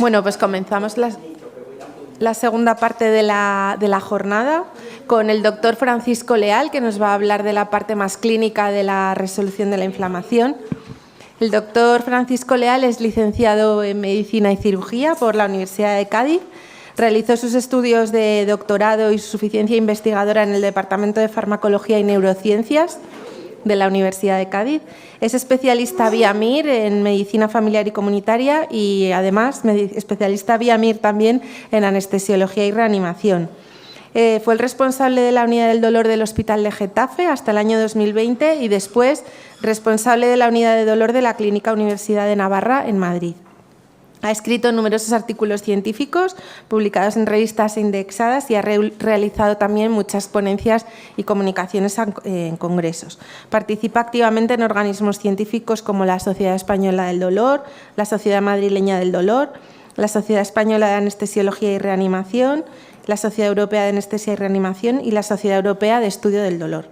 Bueno, pues comenzamos la segunda parte de la jornada con el doctor Francisco Leal, que nos va a hablar de la parte más clínica de la resolución de la inflamación. El doctor Francisco Leal es licenciado en Medicina y Cirugía por la Universidad de Cádiz. Realizó sus estudios de doctorado y su suficiencia investigadora en el Departamento de Farmacología y Neurociencias de la Universidad de Cádiz. Es especialista vía MIR en Medicina Familiar y Comunitaria y, además, especialista vía MIR también en Anestesiología y Reanimación. Fue el responsable de la Unidad del Dolor del Hospital de Getafe hasta el año 2020 y después responsable de la Unidad de Dolor de la Clínica Universidad de Navarra en Madrid. Ha escrito numerosos artículos científicos publicados en revistas e indexadas y ha realizado también muchas ponencias y comunicaciones en congresos. Participa activamente en organismos científicos como la Sociedad Española del Dolor, la Sociedad Madrileña del Dolor, la Sociedad Española de Anestesiología y Reanimación, la Sociedad Europea de Anestesia y Reanimación y la Sociedad Europea de Estudio del Dolor.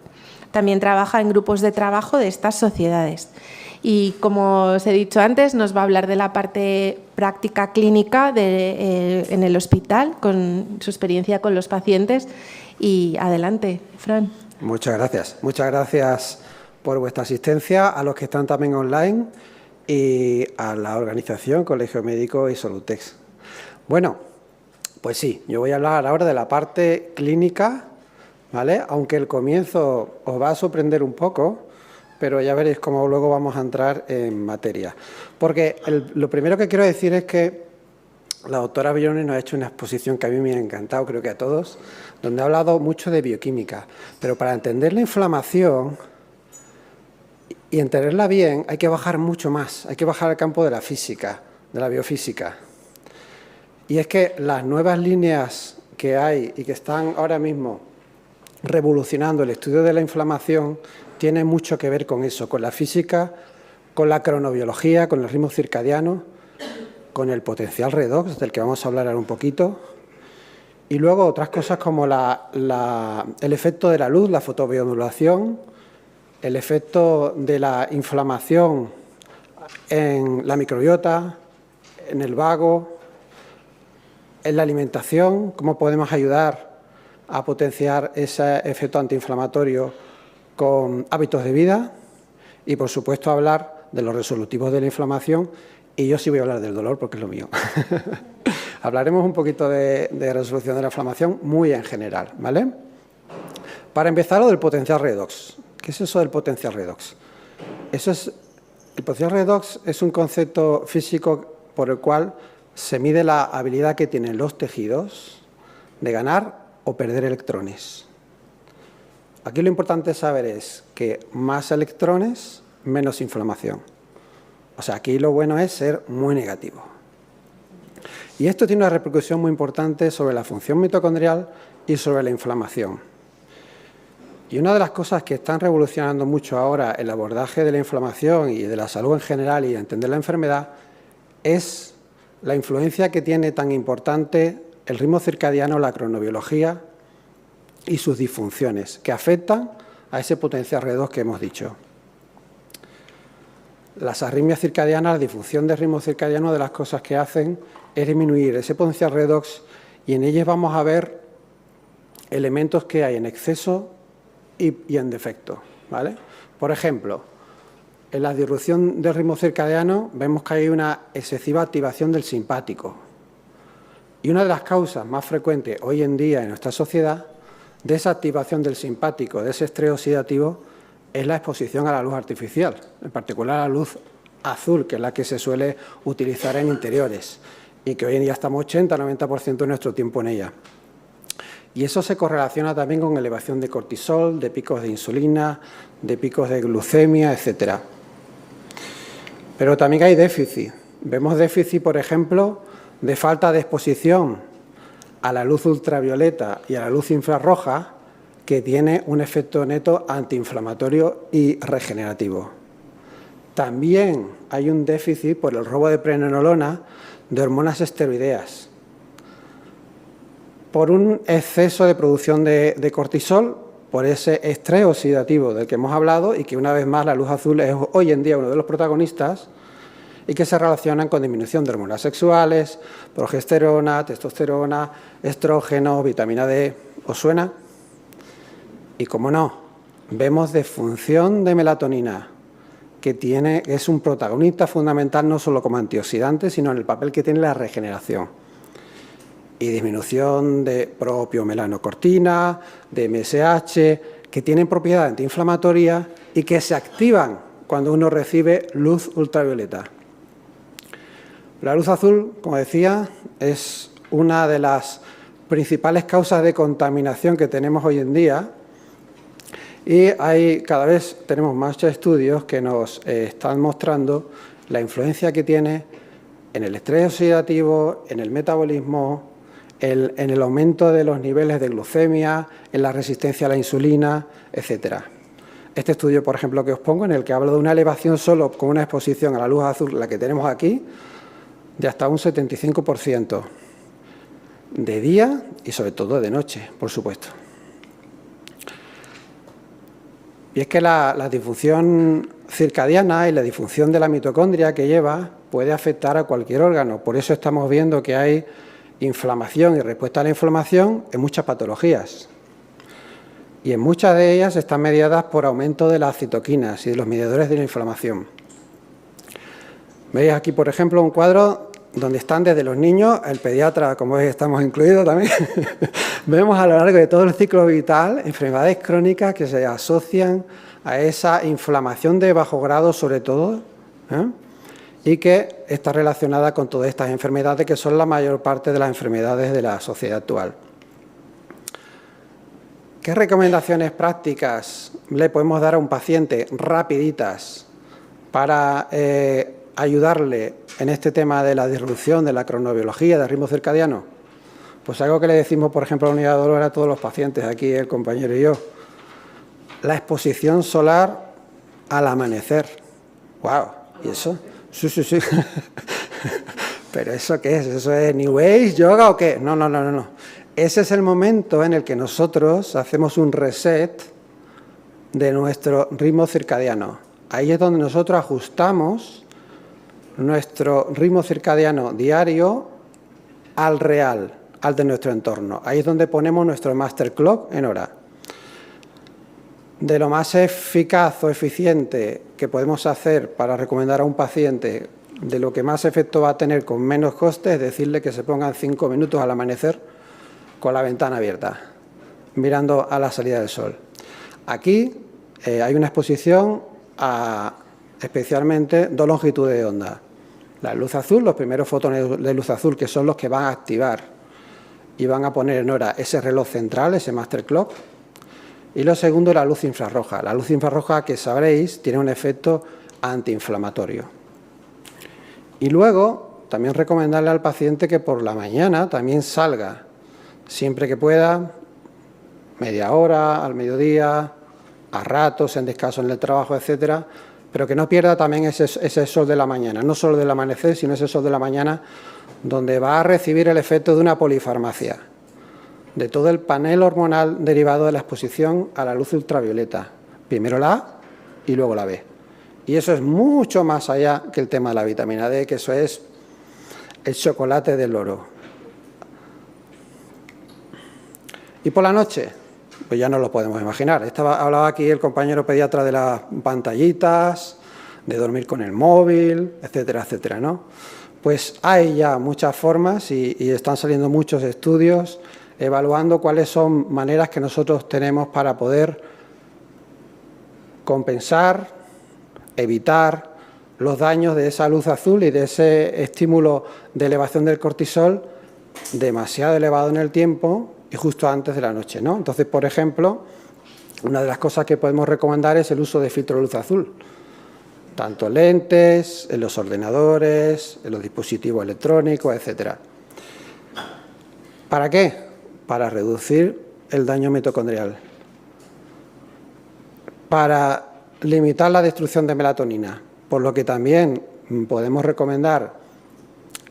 También trabaja en grupos de trabajo de estas sociedades. Y, como os he dicho antes, nos va a hablar de la parte práctica clínica en el hospital, con su experiencia con los pacientes. Y adelante, Fran. Muchas gracias. Muchas gracias por vuestra asistencia, a los que están también online y a la organización Colegio Médico y Solutex. Bueno, pues sí, yo voy a hablar ahora de la parte clínica, ¿vale? Aunque el comienzo os va a sorprender un poco, pero ya veréis cómo luego vamos a entrar en materia. Porque lo primero que quiero decir es que la doctora Belloni nos ha hecho una exposición que a mí me ha encantado, creo que a todos, donde ha hablado mucho de bioquímica. Pero para entender la inflamación y entenderla bien hay que bajar mucho más, hay que bajar al campo de la física, de la biofísica. Y es que las nuevas líneas que hay y que están ahora mismo revolucionando el estudio de la inflamación tiene mucho que ver con eso, con la física, con la cronobiología, con el ritmo circadiano, con el potencial redox, del que vamos a hablar ahora un poquito, y luego otras cosas como el efecto de la luz, la fotobiomodulación, el efecto de la inflamación en la microbiota, en el vago, en la alimentación, cómo podemos ayudar a potenciar ese efecto antiinflamatorio con hábitos de vida y, por supuesto, hablar de los resolutivos de la inflamación, y yo sí voy a hablar del dolor porque es lo mío. Hablaremos un poquito de resolución de la inflamación muy en general, ¿vale? Para empezar, lo del potencial redox. ¿Qué es eso del potencial redox? El potencial redox es un concepto físico por el cual se mide la habilidad que tienen los tejidos de ganar o perder electrones. Aquí lo importante saber es que más electrones, menos inflamación. O sea, aquí lo bueno es ser muy negativo. Y esto tiene una repercusión muy importante sobre la función mitocondrial y sobre la inflamación. Y una de las cosas que están revolucionando mucho ahora el abordaje de la inflamación y de la salud en general y entender la enfermedad es la influencia que tiene tan importante el ritmo circadiano, la cronobiología y sus disfunciones, que afectan a ese potencial redox que hemos dicho. Las arritmias circadianas, la disfunción del ritmo circadiano, de las cosas que hacen es disminuir ese potencial redox, y en ellas vamos a ver elementos que hay en exceso y en defecto, ¿vale? Por ejemplo, en la disrupción del ritmo circadiano vemos que hay una excesiva activación del simpático. Y una de las causas más frecuentes hoy en día en nuestra sociedad de esa activación del simpático, de ese estrés oxidativo, es la exposición a la luz artificial, en particular a la luz azul, que es la que se suele utilizar en interiores y que hoy en día estamos 80-90% de nuestro tiempo en ella. Y eso se correlaciona también con elevación de cortisol, de picos de insulina, de picos de glucemia, etcétera. Pero también hay déficit. Vemos déficit, por ejemplo, de falta de exposición a la luz ultravioleta y a la luz infrarroja, que tiene un efecto neto antiinflamatorio y regenerativo. También hay un déficit por el robo de pregnenolona de hormonas esteroideas, por un exceso de producción de cortisol, por ese estrés oxidativo del que hemos hablado y que, una vez más, la luz azul es hoy en día uno de los protagonistas, y que se relacionan con disminución de hormonas sexuales, progesterona, testosterona, estrógeno, vitamina D. ¿Os suena? Y como no, vemos disfunción de melatonina, que es un protagonista fundamental no solo como antioxidante, sino en el papel que tiene la regeneración. Y disminución de propiomelaanocortina, de MSH, que tienen propiedades antiinflamatorias y que se activan cuando uno recibe luz ultravioleta. La luz azul, como decía, es una de las principales causas de contaminación que tenemos hoy en día. Y cada vez tenemos más estudios que nos están mostrando la influencia que tiene en el estrés oxidativo, en el metabolismo, en el aumento de los niveles de glucemia, en la resistencia a la insulina, etcétera. Este estudio, por ejemplo, que os pongo, en el que hablo de una elevación solo con una exposición a la luz azul, la que tenemos aquí, de hasta un 75%, de día y sobre todo de noche, por supuesto. Y es que la disfunción circadiana y la disfunción de la mitocondria que lleva puede afectar a cualquier órgano. Por eso estamos viendo que hay inflamación y respuesta a la inflamación en muchas patologías. Y en muchas de ellas están mediadas por aumento de las citoquinas y de los mediadores de la inflamación. Veis aquí, por ejemplo, un cuadro donde están desde los niños, el pediatra, como veis, estamos incluidos también. Vemos a lo largo de todo el ciclo vital enfermedades crónicas que se asocian a esa inflamación de bajo grado, sobre todo, y que está relacionada con todas estas enfermedades que son la mayor parte de las enfermedades de la sociedad actual. ¿Qué recomendaciones prácticas le podemos dar a un paciente rapiditas para ayudarle en este tema de la disrupción de la cronobiología, del ritmo circadiano? Pues algo que le decimos, por ejemplo, a la unidad de dolor a todos los pacientes, aquí el compañero y yo. La exposición solar al amanecer. ¡Wow! ¿Y eso? Sí. ¿Pero eso qué es? ¿Eso es New Age, yoga o qué? No. Ese es el momento en el que nosotros hacemos un reset de nuestro ritmo circadiano. Ahí es donde nosotros ajustamos nuestro ritmo circadiano diario al real, al de nuestro entorno. Ahí es donde ponemos nuestro master clock en hora. De lo más eficaz o eficiente que podemos hacer para recomendar a un paciente, de lo que más efecto va a tener con menos coste, es decirle que se pongan 5 minutos al amanecer con la ventana abierta, mirando a la salida del sol. Aquí hay una exposición a especialmente dos longitudes de onda. La luz azul, los primeros fotones de luz azul, que son los que van a activar y van a poner en hora ese reloj central, ese master clock. Y lo segundo, la luz infrarroja. La luz infrarroja, que sabréis, tiene un efecto antiinflamatorio. Y luego, también recomendarle al paciente que por la mañana también salga, siempre que pueda, media hora, al mediodía, a ratos, en descanso en el trabajo, etcétera, pero que no pierda también ese sol de la mañana, no solo del amanecer, sino ese sol de la mañana, donde va a recibir el efecto de una polifarmacia, de todo el panel hormonal derivado de la exposición a la luz ultravioleta. Primero la A y luego la B. Y eso es mucho más allá que el tema de la vitamina D, que eso es el chocolate del loro. Y por la noche, pues ya no lo podemos imaginar. Hablaba aquí el compañero pediatra de las pantallitas, de dormir con el móvil, etcétera, etcétera, ¿no? Pues hay ya muchas formas y están saliendo muchos estudios evaluando cuáles son maneras que nosotros tenemos para poder compensar, evitar los daños de esa luz azul y de ese estímulo de elevación del cortisol demasiado elevado en el tiempo y justo antes de la noche, ¿no? Entonces, por ejemplo, una de las cosas que podemos recomendar es el uso de filtro de luz azul, tanto en lentes, en los ordenadores, en los dispositivos electrónicos, etcétera. ¿Para qué? Para reducir el daño mitocondrial, para limitar la destrucción de melatonina, por lo que también podemos recomendar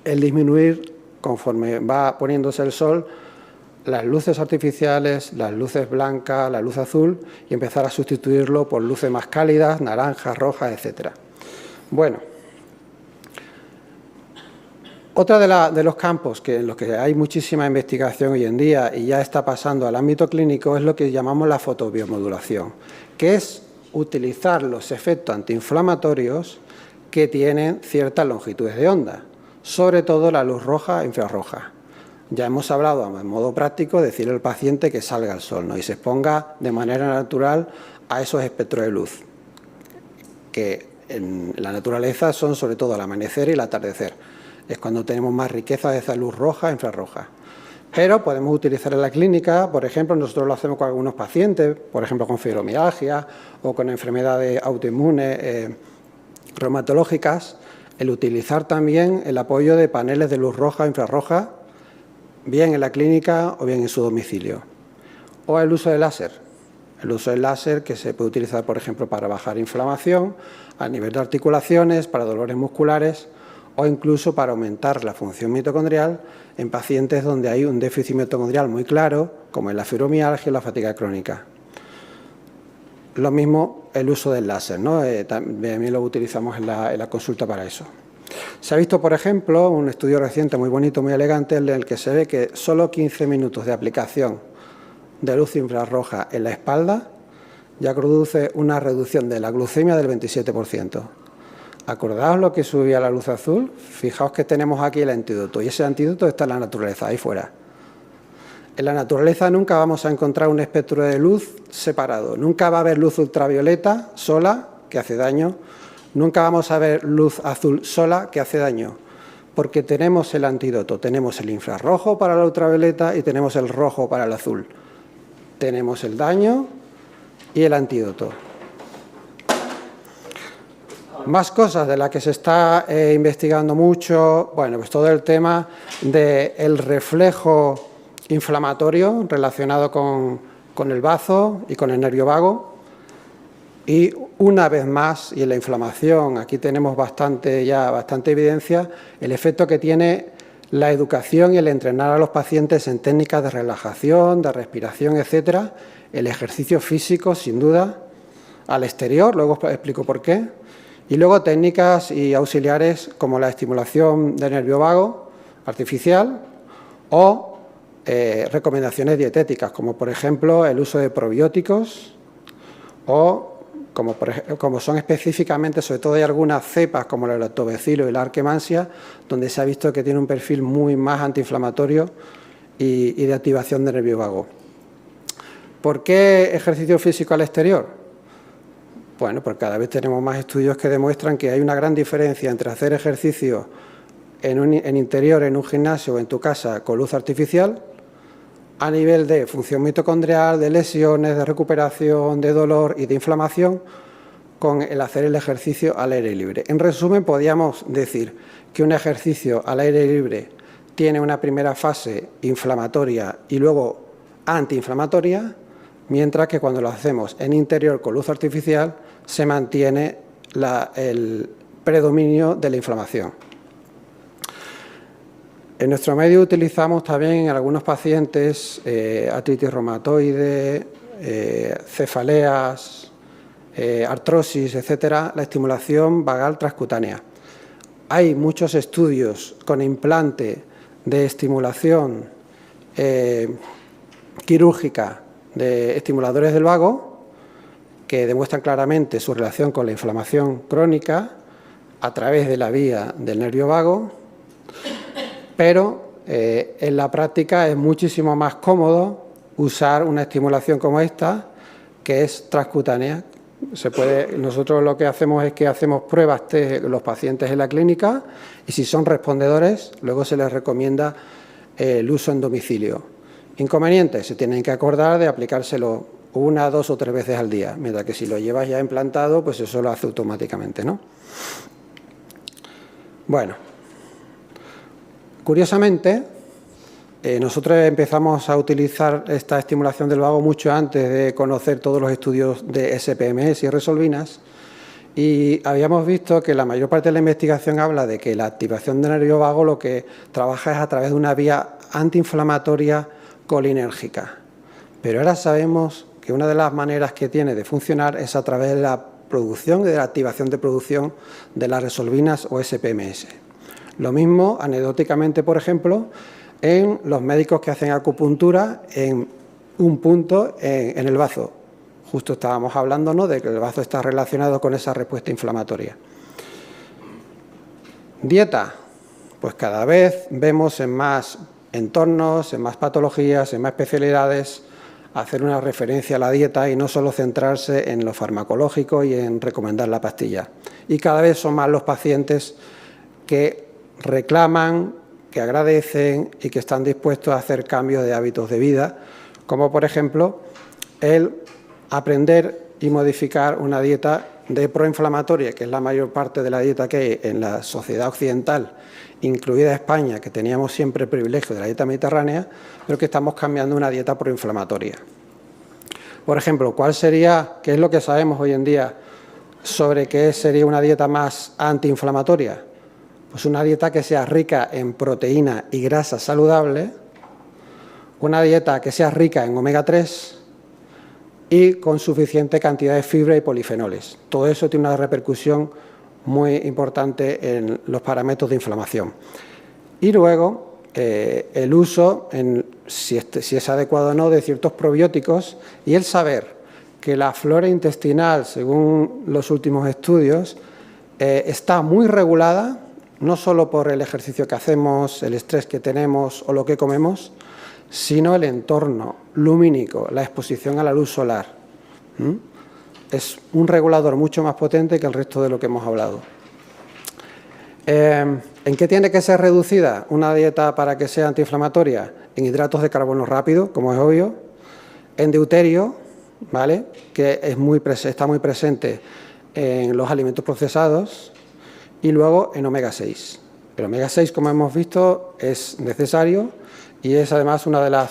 el disminuir, conforme va poniéndose el sol, las luces artificiales, las luces blancas, la luz azul, y empezar a sustituirlo por luces más cálidas, naranjas, rojas, etcétera. Bueno, Otro de los campos en los que hay muchísima investigación hoy en día y ya está pasando al ámbito clínico es lo que llamamos la fotobiomodulación, que es utilizar los efectos antiinflamatorios que tienen ciertas longitudes de onda, sobre todo la luz roja e infrarroja. Ya hemos hablado en modo práctico de decirle al paciente que salga al sol, ¿no?, y se exponga de manera natural a esos espectros de luz, que en la naturaleza son sobre todo el amanecer y el atardecer. Es cuando tenemos más riqueza de esa luz roja e infrarroja. Pero podemos utilizar en la clínica, por ejemplo, nosotros lo hacemos con algunos pacientes, por ejemplo con fibromialgia o con enfermedades autoinmunes reumatológicas, el utilizar también el apoyo de paneles de luz roja e infrarroja, bien en la clínica o bien en su domicilio. O el uso de láser. El uso del láser que se puede utilizar, por ejemplo, para bajar inflamación a nivel de articulaciones, para dolores musculares o incluso para aumentar la función mitocondrial en pacientes donde hay un déficit mitocondrial muy claro, como en la fibromialgia o la fatiga crónica. Lo mismo el uso del láser, ¿no? También lo utilizamos en la consulta para eso. Se ha visto, por ejemplo, un estudio reciente muy bonito, muy elegante, en el que se ve que solo 15 minutos de aplicación de luz infrarroja en la espalda ya produce una reducción de la glucemia del 27%. Acordaos lo que subía la luz azul, fijaos que tenemos aquí el antídoto, y ese antídoto está en la naturaleza, ahí fuera. En la naturaleza nunca vamos a encontrar un espectro de luz separado, nunca va a haber luz ultravioleta sola, que hace daño, nunca vamos a ver luz azul sola, que hace daño, porque tenemos el antídoto, tenemos el infrarrojo para la ultravioleta y tenemos el rojo para el azul. Tenemos el daño y el antídoto. Más cosas de las que se está investigando mucho, bueno, pues todo el tema del reflejo inflamatorio relacionado con el bazo y con el nervio vago. Y una vez más, y en la inflamación, aquí tenemos bastante evidencia, el efecto que tiene la educación y el entrenar a los pacientes en técnicas de relajación, de respiración, etcétera, el ejercicio físico, sin duda, al exterior, luego os explico por qué, y luego técnicas y auxiliares como la estimulación del nervio vago artificial o recomendaciones dietéticas, como por ejemplo el uso de probióticos o como son específicamente, sobre todo hay algunas cepas como el lactobacilo y la arquemansia, donde se ha visto que tiene un perfil muy más antiinflamatorio y de activación del nervio vago. ¿Por qué ejercicio físico al exterior? Bueno, pues cada vez tenemos más estudios que demuestran que hay una gran diferencia entre hacer ejercicio en interior, en un gimnasio o en tu casa con luz artificial, a nivel de función mitocondrial, de lesiones, de recuperación, de dolor y de inflamación, con el hacer el ejercicio al aire libre. En resumen, podríamos decir que un ejercicio al aire libre tiene una primera fase inflamatoria y luego antiinflamatoria, mientras que cuando lo hacemos en interior con luz artificial se mantiene el predominio de la inflamación. En nuestro medio utilizamos también en algunos pacientes artritis reumatoide, cefaleas, artrosis, etcétera, la estimulación vagal transcutánea. Hay muchos estudios con implante de estimulación quirúrgica de estimuladores del vago que demuestran claramente su relación con la inflamación crónica a través de la vía del nervio vago, pero en la práctica es muchísimo más cómodo usar una estimulación como esta, que es transcutánea. Nosotros lo que hacemos es que hacemos pruebas de los pacientes en la clínica y si son respondedores, luego se les recomienda el uso en domicilio. Inconvenientes, se tienen que acordar de aplicárselo 1, 2 o 3 veces al día, mientras que si lo llevas ya implantado, pues eso lo hace automáticamente, ¿no? Bueno, curiosamente, nosotros empezamos a utilizar esta estimulación del vago mucho antes de conocer todos los estudios de SPMS y resolvinas, y habíamos visto que la mayor parte de la investigación habla de que la activación del nervio vago lo que trabaja es a través de una vía antiinflamatoria colinérgica. Pero ahora sabemos que una de las maneras que tiene de funcionar es a través de la producción y de la activación de producción de las resolvinas o SPMS. Lo mismo, anecdóticamente, por ejemplo, en los médicos que hacen acupuntura en un punto en el bazo. Justo estábamos hablando, ¿no?, de que el bazo está relacionado con esa respuesta inflamatoria. Dieta. Pues cada vez vemos en más entornos, en más patologías, en más especialidades, hacer una referencia a la dieta y no solo centrarse en lo farmacológico y en recomendar la pastilla. Y cada vez son más los pacientes que reclaman, que agradecen y que están dispuestos a hacer cambios de hábitos de vida, como por ejemplo el aprender y modificar una dieta de proinflamatoria, que es la mayor parte de la dieta que hay en la sociedad occidental, incluida España, que teníamos siempre el privilegio de la dieta mediterránea, pero que estamos cambiando una dieta proinflamatoria. Por ejemplo, ¿qué es lo que sabemos hoy en día sobre qué sería una dieta más antiinflamatoria? Pues una dieta que sea rica en proteína y grasa saludable, una dieta que sea rica en omega 3 y con suficiente cantidad de fibra y polifenoles. Todo eso tiene una repercusión muy importante en los parámetros de inflamación. Y luego, el uso, si es adecuado o no, de ciertos probióticos y el saber que la flora intestinal, según los últimos estudios, está muy regulada, no solo por el ejercicio que hacemos, el estrés que tenemos o lo que comemos, sino el entorno lumínico, la exposición a la luz solar. Es un regulador mucho más potente que el resto de lo que hemos hablado. ¿En qué tiene que ser reducida una dieta para que sea antiinflamatoria? En hidratos de carbono rápido, como es obvio, en deuterio, ¿vale?, que está muy presente en los alimentos procesados, y luego en omega 6. El omega 6, como hemos visto, es necesario y es además una de las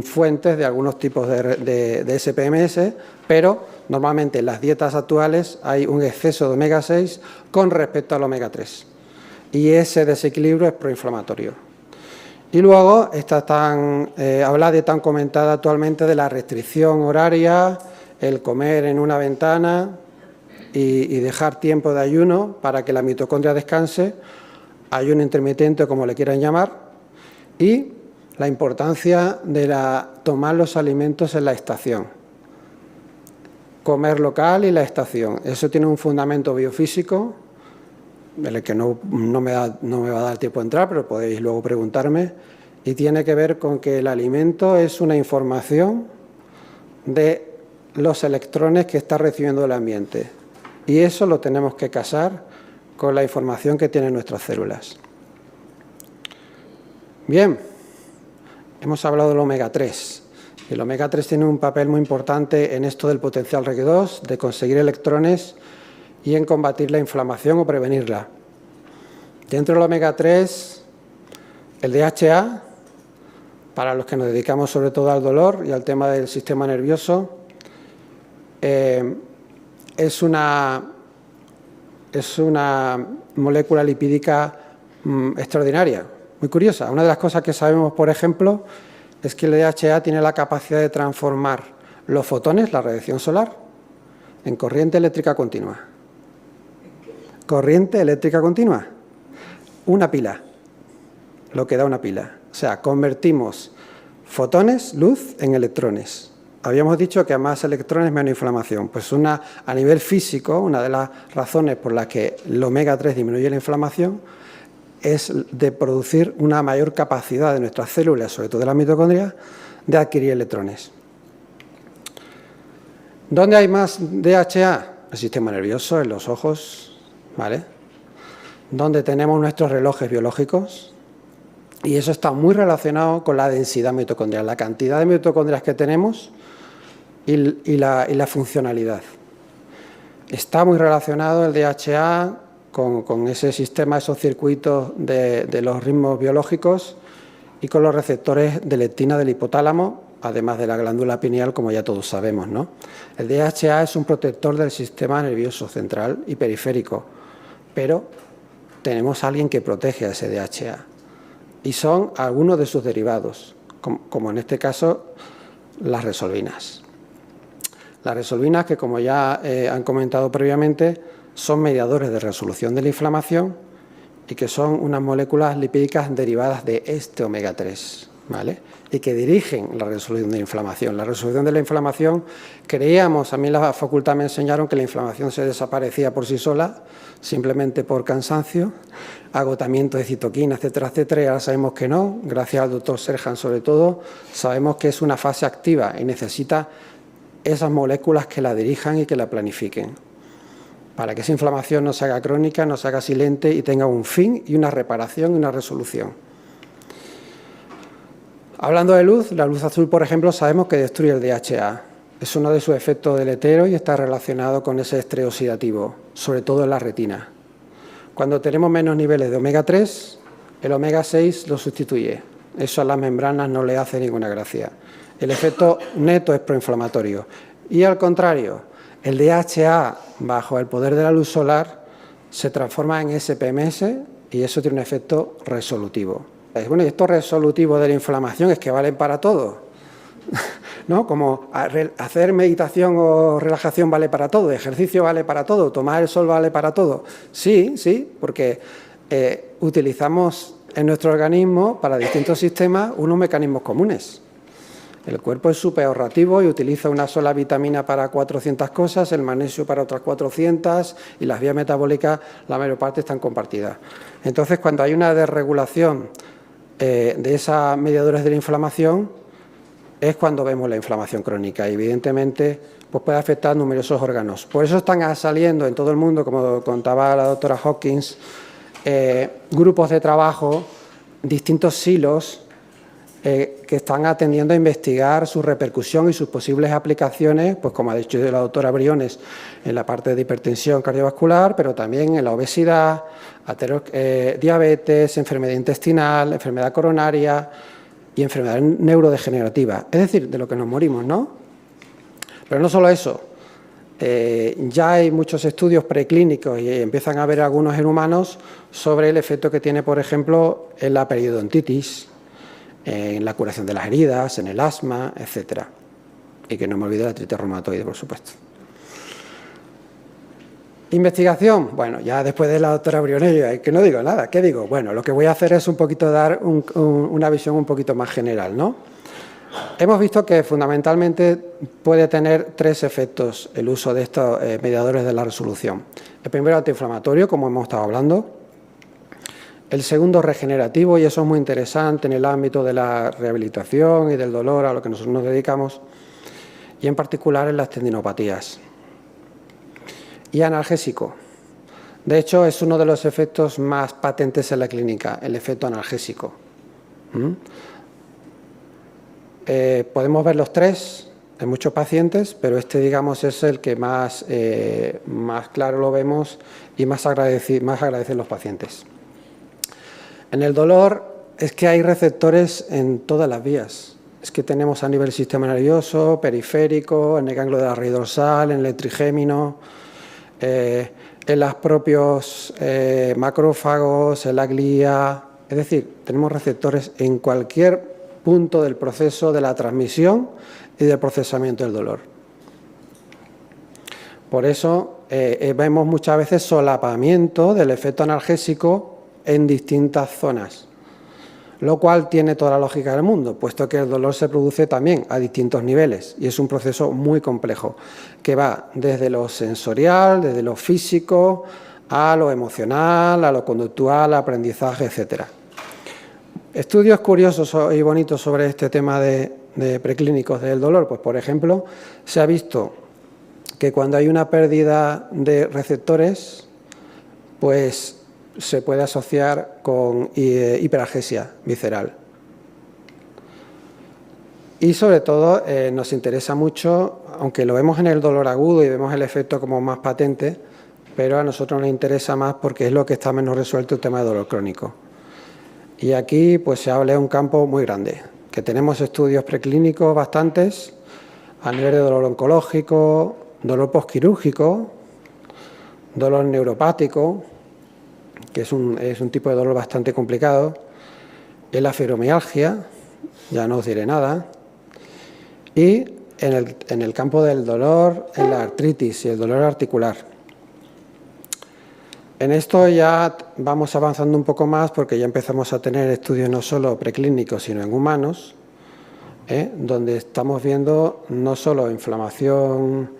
fuentes de algunos tipos de SPMS, pero normalmente en las dietas actuales hay un exceso de omega 6 con respecto al omega 3 y ese desequilibrio es proinflamatorio. Y luego está hablada y tan comentada actualmente de la restricción horaria, el comer en una ventana y dejar tiempo de ayuno para que la mitocondria descanse, ayuno intermitente, como le quieran llamar, y la importancia de tomar los alimentos en la estación. Comer local y la estación. Eso tiene un fundamento biofísico, en el que no me va a dar tiempo a entrar, pero podéis luego preguntarme, y tiene que ver con que el alimento es una información de los electrones que está recibiendo el ambiente. Y eso lo tenemos que casar con la información que tienen nuestras células. Bien, hemos hablado del omega 3. El omega 3 tiene un papel muy importante en esto del potencial Reg2, de conseguir electrones y en combatir la inflamación o prevenirla. Dentro del omega 3, el DHA, para los que nos dedicamos sobre todo al dolor y al tema del sistema nervioso, es una molécula lipídica extraordinaria, muy curiosa. Una de las cosas que sabemos, por ejemplo, es que el DHA tiene la capacidad de transformar los fotones, la radiación solar, en corriente eléctrica continua. Corriente eléctrica continua. Una pila, lo que da una pila. O sea, convertimos fotones, luz, en electrones. Habíamos dicho que a más electrones menos inflamación. Pues a nivel físico, una de las razones por las que el omega 3 disminuye la inflamación es de producir una mayor capacidad de nuestras células, sobre todo de la mitocondria, de adquirir electrones. ¿Dónde hay más DHA? El sistema nervioso, en los ojos, ¿vale? Donde tenemos nuestros relojes biológicos, y eso está muy relacionado con la densidad mitocondrial, la cantidad de mitocondrias que tenemos y la funcionalidad. Está muy relacionado el DHA con ese sistema, esos circuitos de los ritmos biológicos y con los receptores de leptina del hipotálamo, además de la glándula pineal, como ya todos sabemos, ¿no? El DHA es un protector del sistema nervioso central y periférico, pero tenemos a alguien que protege a ese DHA y son algunos de sus derivados, como en este caso las resolvinas. Las resolvinas, que como ya han comentado previamente, son mediadores de resolución de la inflamación y que son unas moléculas lipídicas derivadas de este omega 3, ¿vale? Y que dirigen la resolución de la inflamación. La resolución de la inflamación, creíamos, a mí en la facultad me enseñaron que la inflamación se desaparecía por sí sola, simplemente por cansancio, agotamiento de citoquina, etcétera, etcétera, y ahora sabemos que no, gracias al doctor Serhan sobre todo, sabemos que es una fase activa y necesita esas moléculas que la dirijan y que la planifiquen, para que esa inflamación no se haga crónica, no se haga silente y tenga un fin y una reparación y una resolución. Hablando de luz, la luz azul, por ejemplo, sabemos que destruye el DHA. Es uno de sus efectos deleterios y está relacionado con ese estrés oxidativo, sobre todo en la retina. Cuando tenemos menos niveles de omega 3, el omega 6 lo sustituye. Eso a las membranas no le hace ninguna gracia. El efecto neto es proinflamatorio. Y al contrario, el DHA, bajo el poder de la luz solar, se transforma en SPMS y eso tiene un efecto resolutivo. Bueno, y esto resolutivo de la inflamación es que valen para todo, ¿no? Como hacer meditación o relajación vale para todo, ejercicio vale para todo, tomar el sol vale para todo. Sí, sí, porque utilizamos en nuestro organismo para distintos sistemas unos mecanismos comunes. El cuerpo es súper ahorrativo y utiliza una sola vitamina para 400 cosas, el magnesio para otras 400 y las vías metabólicas, la mayor parte están compartidas. Entonces, cuando hay una desregulación de esas mediadores de la inflamación, es cuando vemos la inflamación crónica y evidentemente pues puede afectar a numerosos órganos. Por eso están saliendo en todo el mundo, como contaba la doctora Hawkins, grupos de trabajo, distintos silos que están atendiendo a investigar su repercusión y sus posibles aplicaciones, pues como ha dicho la doctora Briones, en la parte de hipertensión cardiovascular, pero también en la obesidad, diabetes, enfermedad intestinal, enfermedad coronaria y enfermedad neurodegenerativa. Es decir, de lo que nos morimos, ¿no? Pero no solo eso. Ya hay muchos estudios preclínicos y empiezan a haber algunos en humanos sobre el efecto que tiene, por ejemplo, en la periodontitis, en la curación de las heridas, en el asma, etcétera. Y que no me olvide la artritis reumatoide, por supuesto. Investigación. Bueno, ya después de la doctora Brionello, que no digo nada. ¿Qué digo? Bueno, lo que voy a hacer es un poquito dar una visión un poquito más general, ¿no? Hemos visto que fundamentalmente puede tener tres efectos el uso de estos mediadores de la resolución. El primero, antiinflamatorio, como hemos estado hablando. El segundo, regenerativo, y eso es muy interesante en el ámbito de la rehabilitación y del dolor a lo que nosotros nos dedicamos, y en particular en las tendinopatías. Y analgésico. De hecho, es uno de los efectos más patentes en la clínica, el efecto analgésico. Podemos ver los tres en muchos pacientes, pero este, digamos, es el que más claro lo vemos y más agradecen los pacientes. En el dolor es que hay receptores en todas las vías. Es que tenemos a nivel del sistema nervioso, periférico, en el ganglio de la raíz dorsal, en el trigémino, en los propios macrófagos, en la glía. Es decir, tenemos receptores en cualquier punto del proceso de la transmisión y del procesamiento del dolor. Por eso vemos muchas veces solapamiento del efecto analgésico en distintas zonas, lo cual tiene toda la lógica del mundo, puesto que el dolor se produce también a distintos niveles y es un proceso muy complejo que va desde lo sensorial, desde lo físico, a lo emocional, a lo conductual, aprendizaje, etcétera. Estudios curiosos y bonitos sobre este tema de preclínicos del dolor, pues por ejemplo, se ha visto que cuando hay una pérdida de receptores, pues se puede asociar con hiperalgesia visceral. Y sobre todo nos interesa mucho, aunque lo vemos en el dolor agudo y vemos el efecto como más patente, pero a nosotros nos interesa más porque es lo que está menos resuelto el tema de dolor crónico. Y aquí pues se habla de un campo muy grande, que tenemos estudios preclínicos bastantes a nivel de dolor oncológico, dolor posquirúrgico, dolor neuropático, que es un tipo de dolor bastante complicado, en la fibromialgia, ya no os diré nada, y en el campo del dolor, en la artritis y el dolor articular. En esto ya vamos avanzando un poco más porque ya empezamos a tener estudios no solo preclínicos, sino en humanos, donde estamos viendo no solo inflamación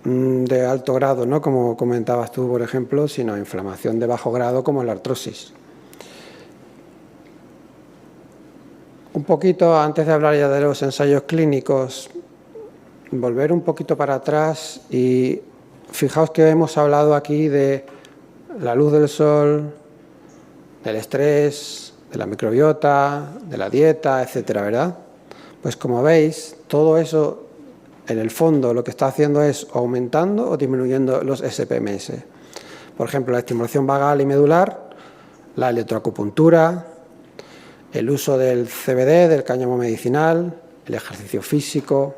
de alto grado, ¿no?, como comentabas tú, por ejemplo, sino inflamación de bajo grado como la artrosis. Un poquito, antes de hablar ya de los ensayos clínicos, volver un poquito para atrás y fijaos que hemos hablado aquí de la luz del sol, del estrés, de la microbiota, de la dieta, etcétera, ¿verdad? Pues como veis, todo eso en el fondo lo que está haciendo es aumentando o disminuyendo los SPMS. Por ejemplo, la estimulación vagal y medular, la electroacupuntura, el uso del CBD, del cáñamo medicinal, el ejercicio físico,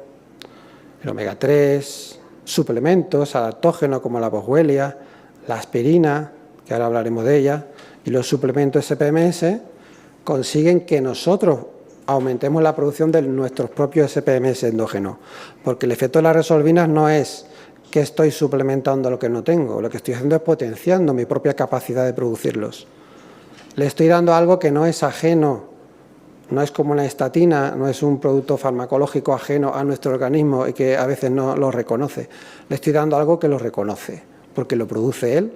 el omega 3, suplementos adaptógenos como la boswellia, la aspirina, que ahora hablaremos de ella, y los suplementos SPMS consiguen que nosotros aumentemos la producción de nuestros propios SPMS endógenos, porque el efecto de las resolvinas no es que estoy suplementando lo que no tengo, lo que estoy haciendo es potenciando mi propia capacidad de producirlos. Le estoy dando algo que no es ajeno, no es como una estatina, no es un producto farmacológico ajeno a nuestro organismo y que a veces no lo reconoce. Le estoy dando algo que lo reconoce, porque lo produce él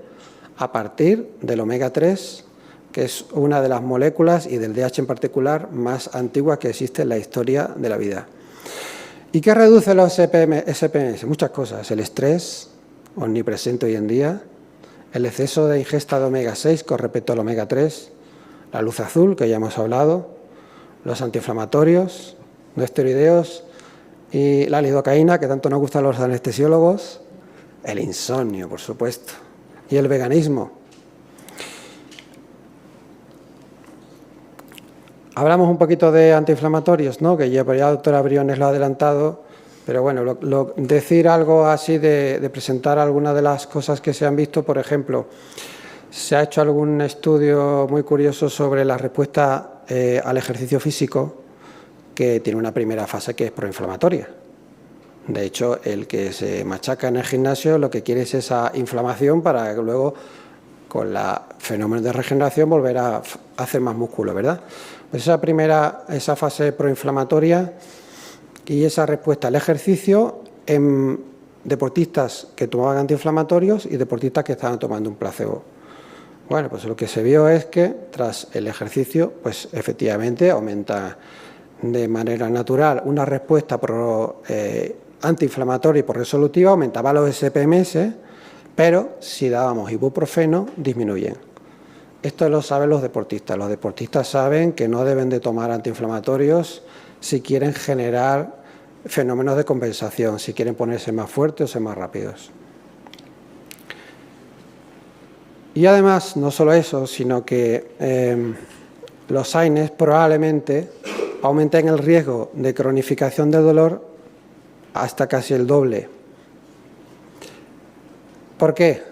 a partir del omega 3, que es una de las moléculas, y del DH en particular, más antiguas que existe en la historia de la vida. ¿Y qué reduce los SPMS? Muchas cosas. El estrés, omnipresente hoy en día, el exceso de ingesta de omega 6 con respecto al omega 3, la luz azul, que ya hemos hablado, los antiinflamatorios, no esteroideos y la lidocaína, que tanto nos gustan a los anestesiólogos, el insomnio, por supuesto, y el veganismo. Hablamos un poquito de antiinflamatorios, ¿no?, que ya la doctora Briones lo ha adelantado, pero bueno, decir algo así de presentar algunas de las cosas que se han visto. Por ejemplo, se ha hecho algún estudio muy curioso sobre la respuesta al ejercicio físico, que tiene una primera fase que es proinflamatoria. De hecho, el que se machaca en el gimnasio lo que quiere es esa inflamación para que luego, con los fenómenos de regeneración, volver a hacer más músculo, ¿verdad? Pues esa fase proinflamatoria y esa respuesta al ejercicio en deportistas que tomaban antiinflamatorios y deportistas que estaban tomando un placebo. Bueno, pues lo que se vio es que tras el ejercicio, pues efectivamente aumenta de manera natural una respuesta antiinflamatoria y por resolutiva, aumentaba los SPMS, pero si dábamos ibuprofeno, disminuyen. Esto lo saben los deportistas. Los deportistas saben que no deben de tomar antiinflamatorios si quieren generar fenómenos de compensación, si quieren ponerse más fuertes o ser más rápidos. Y además, no solo eso, sino que los AINES probablemente aumenten el riesgo de cronificación del dolor hasta casi el doble. ¿Por qué?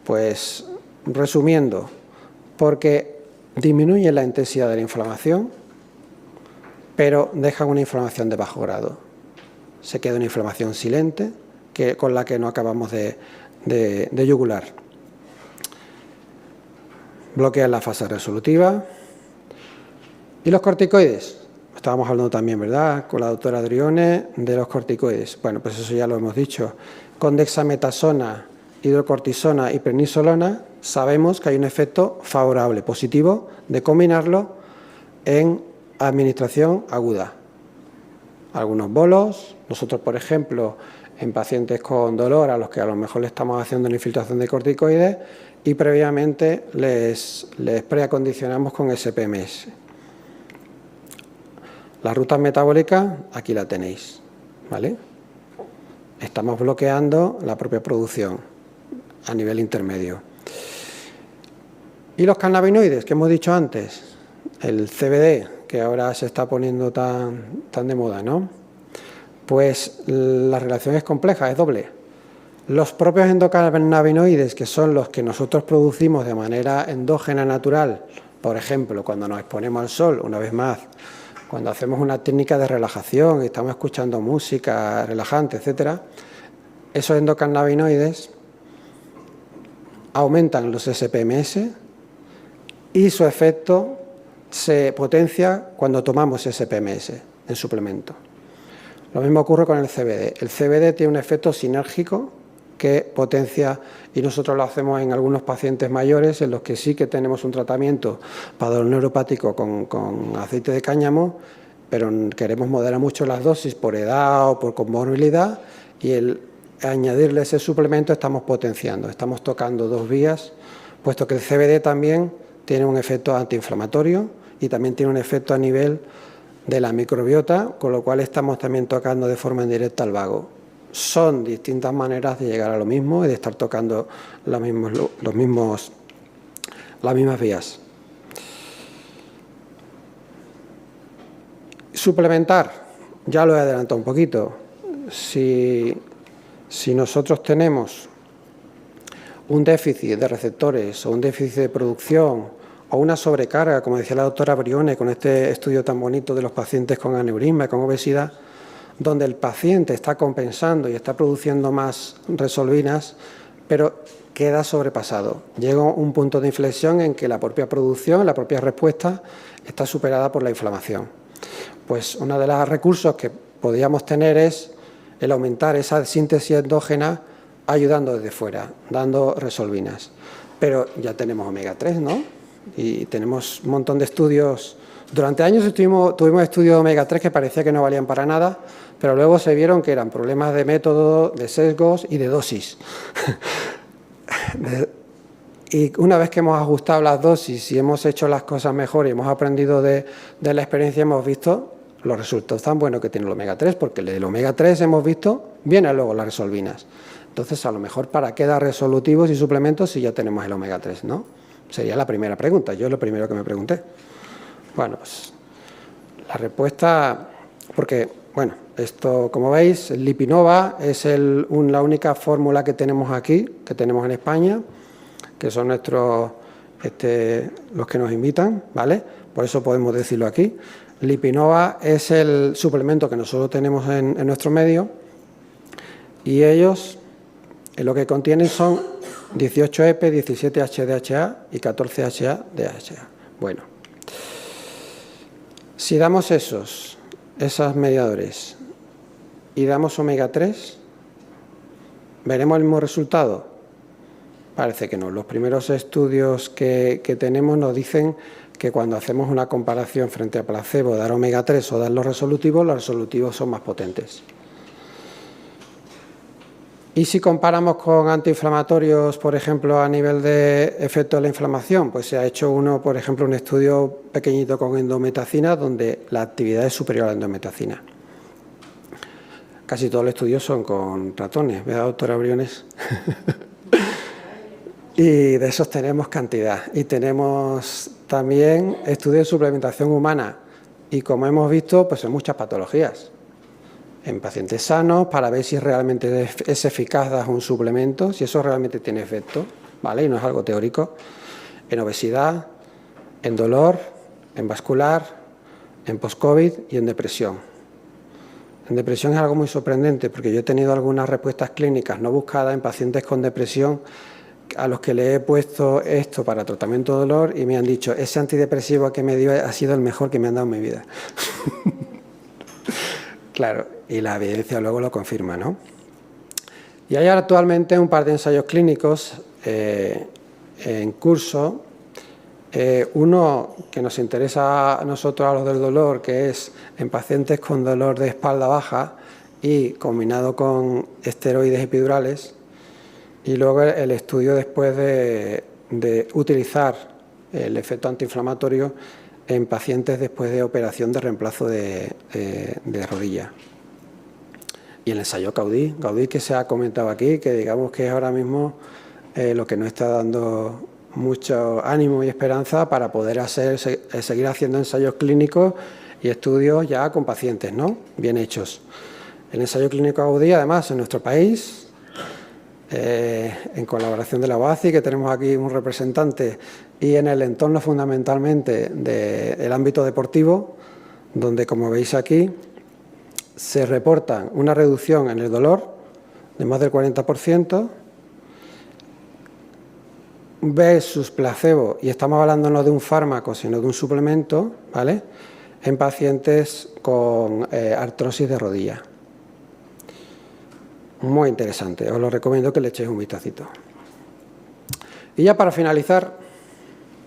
Pues, resumiendo, porque disminuye la intensidad de la inflamación, pero dejan una inflamación de bajo grado. Se queda una inflamación silente con la que no acabamos de yugular. Bloquean la fase resolutiva. ¿Y los corticoides? Estábamos hablando también, ¿verdad?, con la doctora Briones de los corticoides. Bueno, pues eso ya lo hemos dicho. Con dexametasona, hidrocortisona y prednisolona sabemos que hay un efecto favorable, positivo, de combinarlo en administración aguda. Algunos bolos, nosotros, por ejemplo, en pacientes con dolor a los que a lo mejor le estamos haciendo una infiltración de corticoides y previamente les preacondicionamos con SPMS. La ruta metabólica, aquí la tenéis, ¿vale? Estamos bloqueando la propia producción a nivel intermedio. Y los cannabinoides, que hemos dicho antes, el CBD, que ahora se está poniendo tan de moda, ¿no? Pues la relación es compleja, es doble. Los propios endocannabinoides, que son los que nosotros producimos de manera endógena natural, por ejemplo, cuando nos exponemos al sol, una vez más, cuando hacemos una técnica de relajación y estamos escuchando música relajante, etcétera, esos endocannabinoides aumentan los SPMS y su efecto se potencia cuando tomamos SPMS en suplemento. Lo mismo ocurre con el CBD. El CBD tiene un efecto sinérgico que potencia, y nosotros lo hacemos en algunos pacientes mayores en los que sí que tenemos un tratamiento para dolor neuropático con aceite de cáñamo, pero queremos moderar mucho las dosis por edad o por comorbilidad, y el añadirle ese suplemento estamos potenciando, estamos tocando dos vías, puesto que el CBD también tiene un efecto antiinflamatorio y también tiene un efecto a nivel de la microbiota, con lo cual estamos también tocando de forma indirecta al vago. Son distintas maneras de llegar a lo mismo y de estar tocando las mismas vías. Suplementar, ya lo he adelantado un poquito. Si nosotros tenemos un déficit de receptores o un déficit de producción o una sobrecarga, como decía la doctora Brione con este estudio tan bonito de los pacientes con aneurisma y con obesidad, donde el paciente está compensando y está produciendo más resolvinas, pero queda sobrepasado. Llega un punto de inflexión en que la propia producción, la propia respuesta, está superada por la inflamación. Pues uno de los recursos que podríamos tener es el aumentar esa síntesis endógena ayudando desde fuera, dando resolvinas. Pero ya tenemos omega 3, ¿no? Y tenemos un montón de estudios. Durante años tuvimos estudios de omega 3 que parecía que no valían para nada, pero luego se vieron que eran problemas de método, de sesgos y de dosis. Y una vez que hemos ajustado las dosis y hemos hecho las cosas mejor y hemos aprendido de la experiencia, hemos visto los resultados tan buenos que tiene el omega 3, porque del omega 3 hemos visto, vienen luego las resolvinas. Entonces, a lo mejor, ¿para qué dar resolutivos y suplementos si ya tenemos el omega 3, no? Sería la primera pregunta, yo lo primero que me pregunté. Bueno, pues la respuesta, porque, bueno, esto, como veis, el Lipinova es la única fórmula que tenemos aquí, que tenemos en España, que son nuestros, los que nos invitan, ¿vale? Por eso podemos decirlo aquí. Lipinova es el suplemento que nosotros tenemos en nuestro medio, y ellos lo que contienen son 18 EP, 17 HDHA y 14 HA-DHA. Bueno, si damos esos mediadores y damos omega 3, ¿veremos el mismo resultado? Parece que no. Los primeros estudios que tenemos nos dicen que cuando hacemos una comparación frente a placebo, dar omega 3 o dar los resolutivos son más potentes. Y si comparamos con antiinflamatorios, por ejemplo, a nivel de efecto de la inflamación, pues se ha hecho por ejemplo, un estudio pequeñito con endometacina, donde la actividad es superior a la endometacina. Casi todos los estudios son con ratones, ¿verdad, doctora Briones? Y de esos tenemos cantidad. Y tenemos también estudios de suplementación humana. Y como hemos visto, pues en muchas patologías. En pacientes sanos, para ver si realmente es eficaz dar un suplemento, si eso realmente tiene efecto, ¿vale? Y no es algo teórico. En obesidad, en dolor, en vascular, en post-COVID y en depresión. En depresión es algo muy sorprendente, porque yo he tenido algunas respuestas clínicas no buscadas en pacientes con depresión a los que le he puesto esto para tratamiento de dolor y me han dicho, ese antidepresivo que me dio ha sido el mejor que me han dado en mi vida. Claro, y la evidencia luego lo confirma, ¿no? Y hay actualmente un par de ensayos clínicos en curso. Uno que nos interesa a nosotros, a los del dolor, que es en pacientes con dolor de espalda baja y combinado con esteroides epidurales. Y luego el estudio después de utilizar el efecto antiinflamatorio en pacientes después de operación de reemplazo de rodilla. Y el ensayo Gaudí que se ha comentado aquí, que digamos que es ahora mismo lo que nos está dando mucho ánimo y esperanza para poder seguir haciendo ensayos clínicos y estudios ya con pacientes, ¿no? Bien hechos. El ensayo clínico Gaudí, además, en nuestro país, en colaboración de la OACI, que tenemos aquí un representante, y en el entorno fundamentalmente del ámbito deportivo, donde, como veis aquí, se reporta una reducción en el dolor de más del 40%, versus placebo, y estamos hablando no de un fármaco, sino de un suplemento, ¿vale?, en pacientes con artrosis de rodilla. Muy interesante, os lo recomiendo que le echéis un vistacito. Y ya para finalizar,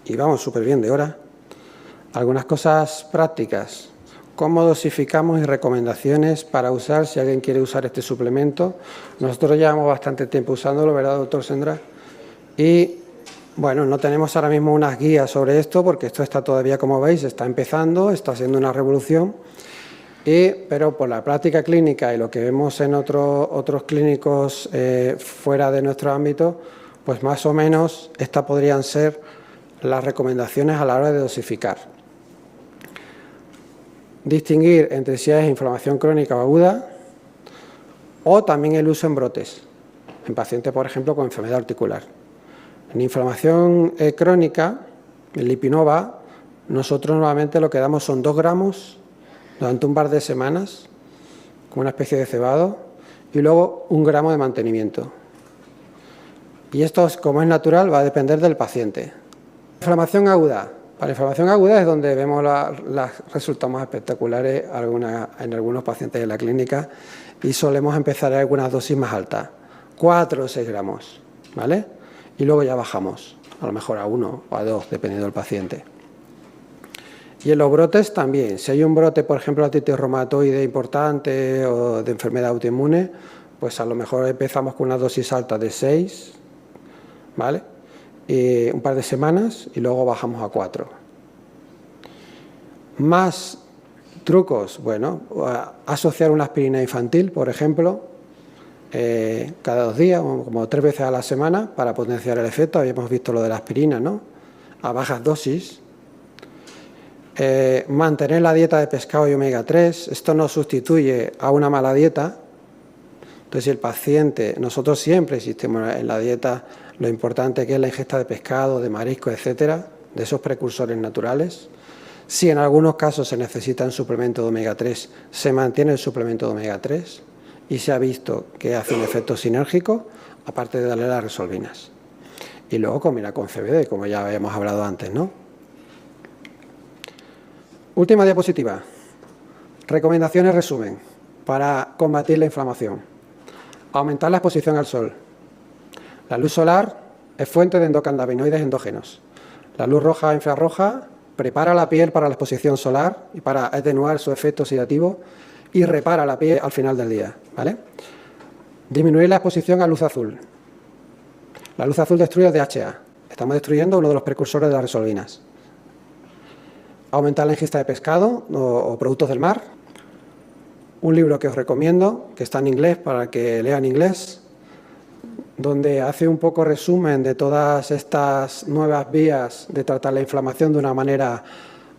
y vamos súper bien de hora, algunas cosas prácticas. Cómo dosificamos y recomendaciones para usar si alguien quiere usar este suplemento. Nosotros llevamos bastante tiempo usándolo, ¿verdad, doctor Sendra? Y bueno, no tenemos ahora mismo unas guías sobre esto porque esto está todavía, como veis, está empezando, está siendo una revolución. Pero por la práctica clínica y lo que vemos en otros clínicos fuera de nuestro ámbito, pues más o menos estas podrían ser las recomendaciones a la hora de dosificar. Distinguir entre si es inflamación crónica o aguda, o también el uso en brotes, en pacientes, por ejemplo, con enfermedad articular. En inflamación crónica, en lipinova, nosotros normalmente lo que damos son 2 gramos durante un par de semanas, como una especie de cebado, y luego 1 gramo de mantenimiento. Y esto, como es natural, va a depender del paciente. Inflamación aguda. Para la inflamación aguda es donde vemos los resultados más espectaculares en algunos pacientes de la clínica y solemos empezar a algunas dosis más altas, 4 o 6 gramos, ¿vale? Y luego ya bajamos, a lo mejor a 1 o a 2, dependiendo del paciente. Y en los brotes también, si hay un brote, por ejemplo, de artritis reumatoide importante o de enfermedad autoinmune, pues a lo mejor empezamos con una dosis alta de 6, ¿vale?, y un par de semanas y luego bajamos a 4. Más trucos, bueno, asociar una aspirina infantil, por ejemplo, cada 2 días, como 3 veces a la semana, para potenciar el efecto. Habíamos visto lo de la aspirina, ¿no?, a bajas dosis. Mantener la dieta de pescado y omega 3, esto no sustituye a una mala dieta. Entonces, si el paciente, nosotros siempre insistimos en la dieta, lo importante que es la ingesta de pescado, de marisco, etcétera, de esos precursores naturales. Si en algunos casos se necesita un suplemento de omega 3, se mantiene el suplemento de omega 3 y se ha visto que hace un efecto sinérgico, aparte de darle las resolvinas. Y luego combina con CBD, como ya habíamos hablado antes, ¿no? Última diapositiva. Recomendaciones resumen para combatir la inflamación. Aumentar la exposición al sol. La luz solar es fuente de endocannabinoides endógenos. La luz roja o infrarroja prepara la piel para la exposición solar y para atenuar su efecto oxidativo y repara la piel al final del día, ¿vale? Disminuir la exposición a luz azul. La luz azul destruye el DHA. Estamos destruyendo uno de los precursores de las resolvinas. Aumentar la ingesta de pescado o productos del mar. Un libro que os recomiendo, que está en inglés para que lean inglés, donde hace un poco resumen de todas estas nuevas vías de tratar la inflamación de una manera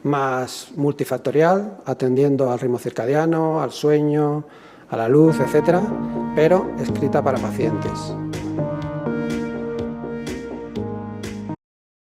más multifactorial, atendiendo al ritmo circadiano, al sueño, a la luz, etcétera, pero escrita para pacientes.